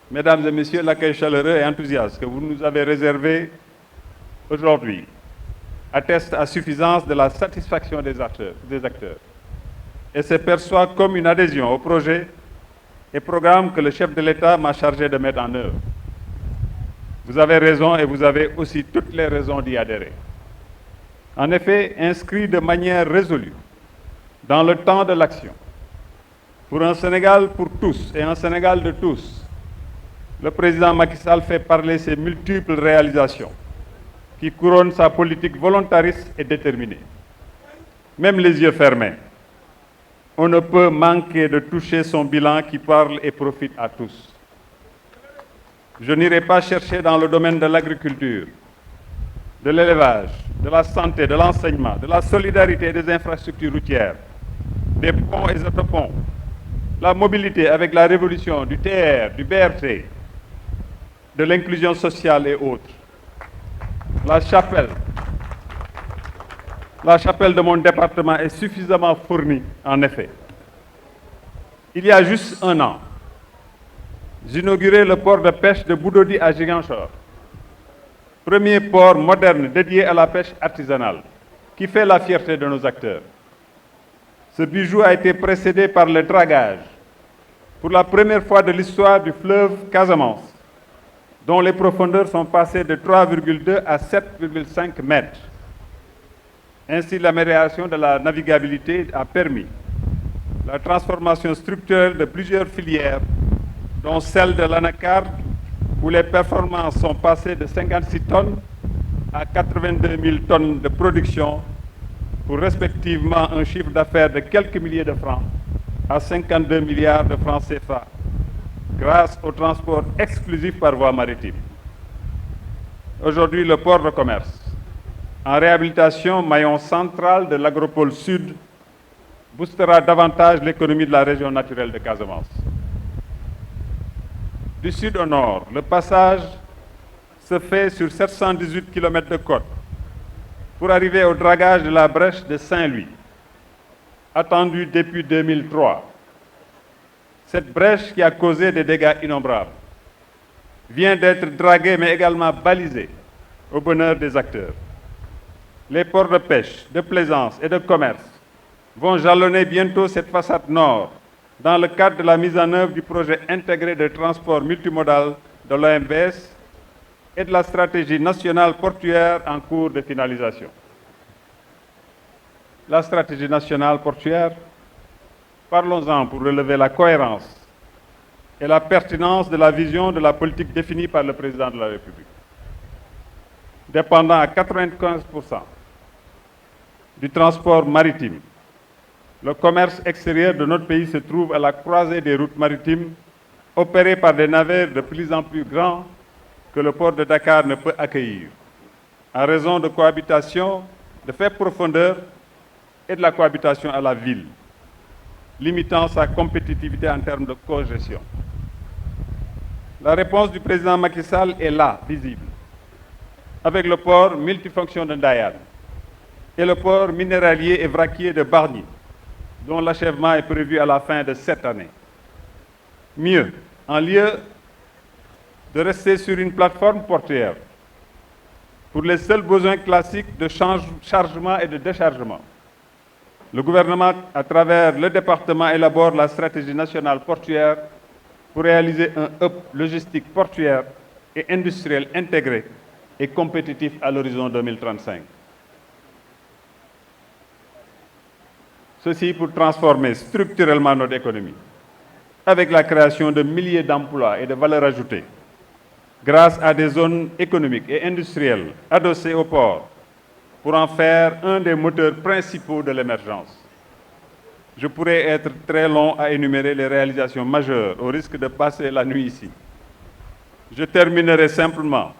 Mesdames et messieurs, l'accueil chaleureux et enthousiaste que vous nous avez réservé aujourd'hui atteste à suffisance de la satisfaction des acteurs et se perçoit comme une adhésion au projet et programme que le chef de l'État m'a chargé de mettre en œuvre. Vous avez raison et vous avez aussi toutes les raisons d'y adhérer. En effet, inscrit de manière résolue dans le temps de l'action, pour un Sénégal pour tous et un Sénégal de tous, le président Macky Sall fait parler ses multiples réalisations qui couronnent sa politique volontariste et déterminée. Même les yeux fermés, on ne peut manquer de toucher son bilan qui parle et profite à tous. Je n'irai pas chercher dans le domaine de l'agriculture, de l'élevage, de la santé, de l'enseignement, de la solidarité et des infrastructures routières, des ponts et autoponts, la mobilité avec la révolution du TR, du BRT, de l'inclusion sociale et autres. La chapelle de mon département est suffisamment fournie, en effet. Il y a juste 1 an, j'inaugurais le port de pêche de Boudodi à Ziguinchor, premier port moderne dédié à la pêche artisanale, qui fait la fierté de nos acteurs. Ce bijou a été précédé par le dragage, pour la première fois de l'histoire du fleuve Casamance, dont les profondeurs sont passées de 3,2 à 7,5 mètres. Ainsi, l'amélioration de la navigabilité a permis la transformation structurelle de plusieurs filières, dont celle de l'anacarde, où les performances sont passées de 56 tonnes à 82 000 tonnes de production pour respectivement un chiffre d'affaires de quelques milliers de francs à 52 milliards de francs CFA, grâce au transport exclusif par voie maritime. Aujourd'hui, le port de commerce, en réhabilitation, maillon central de l'agropole sud, boostera davantage l'économie de la région naturelle de Casamance. Du sud au nord, le passage se fait sur 718 km de côte pour arriver au dragage de la brèche de Saint-Louis, attendu depuis 2003. Cette brèche qui a causé des dégâts innombrables vient d'être draguée mais également balisée au bonheur des acteurs. Les ports de pêche, de plaisance et de commerce vont jalonner bientôt cette façade nord dans le cadre de la mise en œuvre du projet intégré de transport multimodal de l'OMVS et de la stratégie nationale portuaire en cours de finalisation. La stratégie nationale portuaire, parlons-en pour relever la cohérence et la pertinence de la vision de la politique définie par le président de la République. Dépendant à 95% du transport maritime, le commerce extérieur de notre pays se trouve à la croisée des routes maritimes opérées par des navires de plus en plus grands que le port de Dakar ne peut accueillir, en raison de cohabitation de faible profondeur et de la cohabitation à la ville, limitant sa compétitivité en termes de congestion. La réponse du président Macky Sall est là, visible, avec le port multifonction de Ndayane et le port minéralier et vraquier de Bargny, dont l'achèvement est prévu à la fin de cette année. Mieux, en lieu de rester sur une plateforme portuaire pour les seuls besoins classiques de chargement et de déchargement, le gouvernement, à travers le département, élabore la stratégie nationale portuaire pour réaliser un hub logistique portuaire et industriel intégré et compétitif à l'horizon 2035. Ceci pour transformer structurellement notre économie, avec la création de milliers d'emplois et de valeurs ajoutées, grâce à des zones économiques et industrielles adossées au port, pour en faire un des moteurs principaux de l'émergence. Je pourrais être très long à énumérer les réalisations majeures, au risque de passer la nuit ici. Je terminerai simplement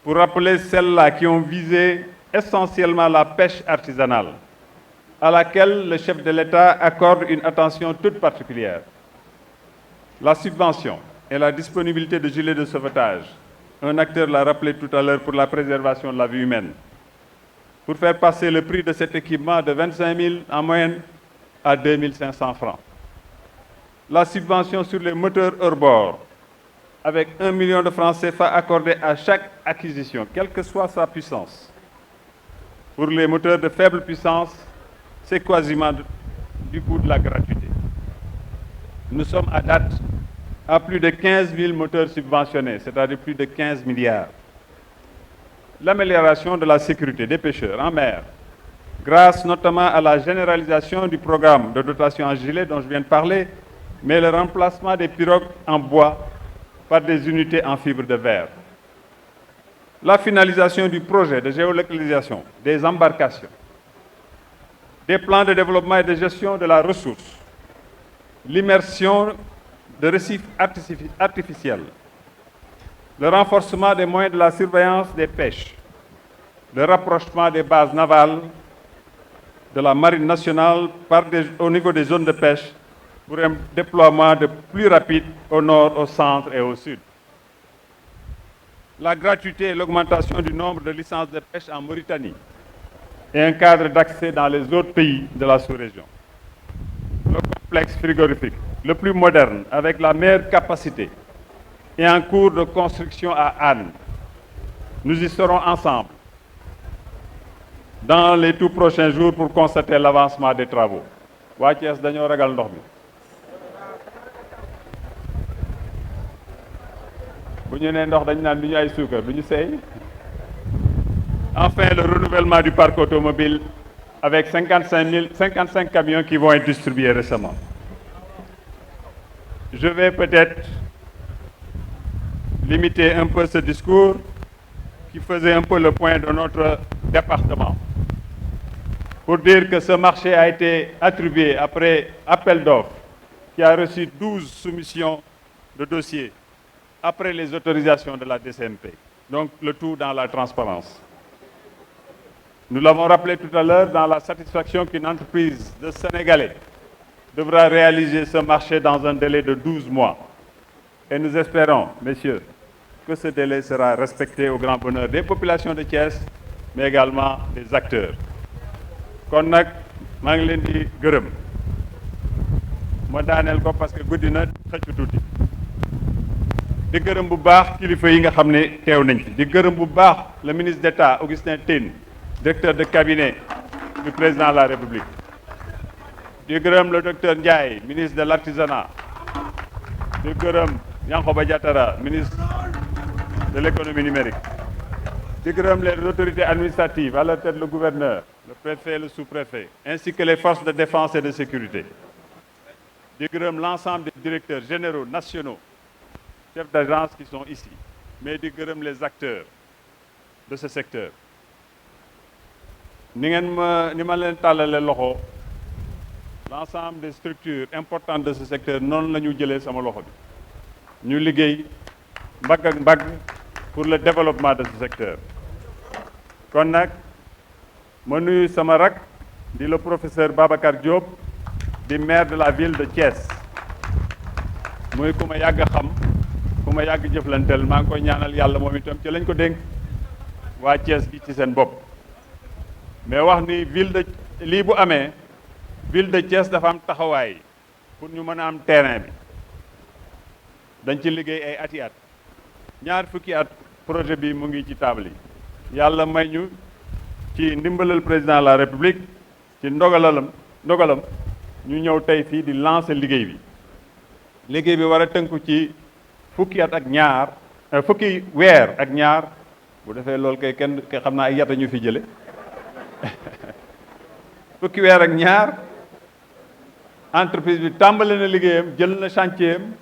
pour rappeler celles-là qui ont visé essentiellement la pêche artisanale, à laquelle le chef de l'État accorde une attention toute particulière. La subvention et la disponibilité de gilets de sauvetage, un acteur l'a rappelé tout à l'heure, pour la préservation de la vie humaine, pour faire passer le prix de cet équipement de 25 000 en moyenne à 2 500 francs. La subvention sur les moteurs hors-bord, avec 1 million de francs CFA accordés à chaque acquisition, quelle que soit sa puissance. Pour les moteurs de faible puissance, c'est quasiment du coût de la gratuité. Nous sommes à date à plus de 15 000 moteurs subventionnés, c'est-à-dire plus de 15 milliards. L'amélioration de la sécurité des pêcheurs en mer, grâce notamment à la généralisation du programme de dotation en gilet dont je viens de parler, mais le remplacement des pirogues en bois par des unités en fibre de verre. La finalisation du projet de géolocalisation des embarcations, des plans de développement et de gestion de la ressource, l'immersion de récifs artificiels, le renforcement des moyens de la surveillance des pêches, le rapprochement des bases navales de la marine nationale au niveau des zones de pêche pour un déploiement plus rapide au nord, au centre et au sud. La gratuité et l'augmentation du nombre de licences de pêche en Mauritanie et un cadre d'accès dans les autres pays de la sous-région. Le complexe frigorifique, le plus moderne, avec la meilleure capacité, est en cours de construction à Anne. Nous y serons ensemble dans les tout prochains jours pour constater l'avancement des travaux. Waa Thiès dañoo ragal ndox mi. Bu ñu nee ndox dañ naan du ñu ay suukar du ñu seey. Enfin, le renouvellement du parc automobile avec 55 camions qui vont être distribués récemment. Je vais peut-être limiter un peu ce discours qui faisait un peu le point de notre département. pour dire que ce marché a été attribué après appel d'offres qui a reçu 12 soumissions de dossiers après les autorisations de la DCMP. Donc le tout dans la transparence. Nous l'avons rappelé tout à l'heure dans la satisfaction qu'une entreprise de Sénégalais devra réaliser ce marché dans un délai de 12 mois. Et nous espérons, messieurs, que ce délai sera respecté au grand bonheur des populations de Thiès, mais également des acteurs. kon nag maa ngi leen di gërëm ma daaneel ko parce que guddi na xëcc tuuti di gërëm bu baax kilifa yi nga xam ne teew nañ fi di gërëm bu baax le ministre d'État Augustin Tine directeur de cabinet du président de la République di gërëm le docteur Ndiaye ministre de l'artisanat di gërëm Yankhoba Diattara ministre de l'économie numérique di gërëm les autorités administratives à leur tête le gouverneur le préfet, le sous-préfet, ainsi que les forces de défense et de sécurité. di gërëm l'ensemble des directeurs généraux nationaux, chefs d'agence qui sont ici, mais di gërëm les acteurs de ce secteur. ni ma leen tàllale loxo l'ensemble des structures importantes de ce secteur noonu la ñu jëlee sama loxo bi ñu liggéey mbagg ak mbagg pour le développement de ce secteur. kon nag ma nuyu sama rak di le professeur Babacar Diop di maire de la ville de Thiès muy ku ma yàgg xam ku ma yàgg jëflanteel maa ngi koy ñaanal yàlla moom itam ci lañ ko dénk waa Thiès gi ci seen bopp. mais wax ni ville de lii bu amee ville de Thiès dafa am taxawaay pour ñu mën a am terrain bi dañ ci liggéey ay ati at ñaar fukki at projet bi mu ngi ci table yi yàlla may ñu ci ndimbalal président de la république ci ndogalam ñu ñëw tey fii di lancer liggéey bi war a tënku ci fukki at ak ñaar fukki weer ak ñaar bu defee loolu kay kenn xam naa ay yata ñu fi jële fukki weer ak ñaar entreprise bi tàmbali na liggéeyam jël na chantier am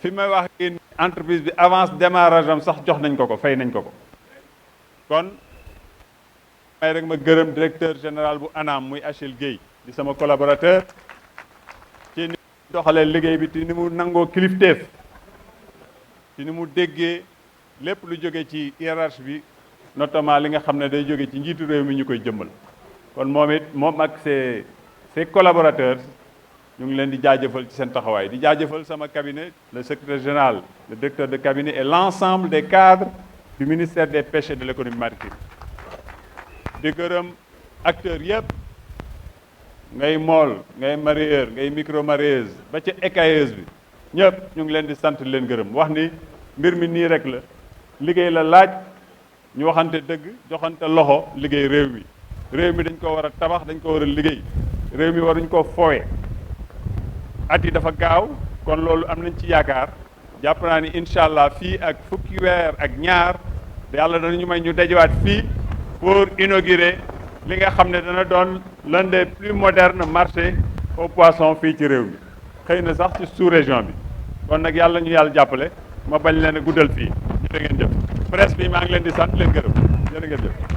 fi may wax yéen entreprise bi avance démarrage am sax jox nañ ko fay nañ ko kon may rek ma gërëm directeur général bu ANAM muy Achille Gueye di sama collaborateur ci ni doxalee liggéey bi te ni mu nangoo kilifteef ci ni mu déggee lépp lu jóge ci hiérarchie bi notamment li nga xam ne day jóge ci njiitu réew mi ñu koy jëmmal kon moom ak ses collaborateurs ñu ngi leen di jaajëfal ci seen taxawaay di jaajëfal sama cabinet le secrétaire général le directeur de cabinet et l'ensemble des cadres du ministère des pêches et de l'économie maritime di gërëm acteurs yëpp ngay mool ngay mareyeur ngay micro marieuse ba ci écailleuse bi ñëpp ñu ngi leen di sant leen gërëm wax ni mbir mi nii rek la liggéey la laaj ñu waxante dëgg joxante loxo liggéey réew mi dañ ko war a tabax dañ ko war a liggéey réew mi waruñ ko foowe at yi dafa gaaw kon loolu am nañ ci yaakaar jàpp naa ni incha allah fii ak fukki weer ak ñaar yàlla danañu may ñu dajewaat fii pour inaugurer li nga xam ne dana doon l'un des plus modernes marchés au poisson fii ci réew mi xëy na sax ci sous-région bi kon nag yàlla ñu yàlla jàppale ma bañ leen a guddal fii ñu ngeen jëf presse bi maa ngi leen di sant leen gërëm jërë ngeen jëf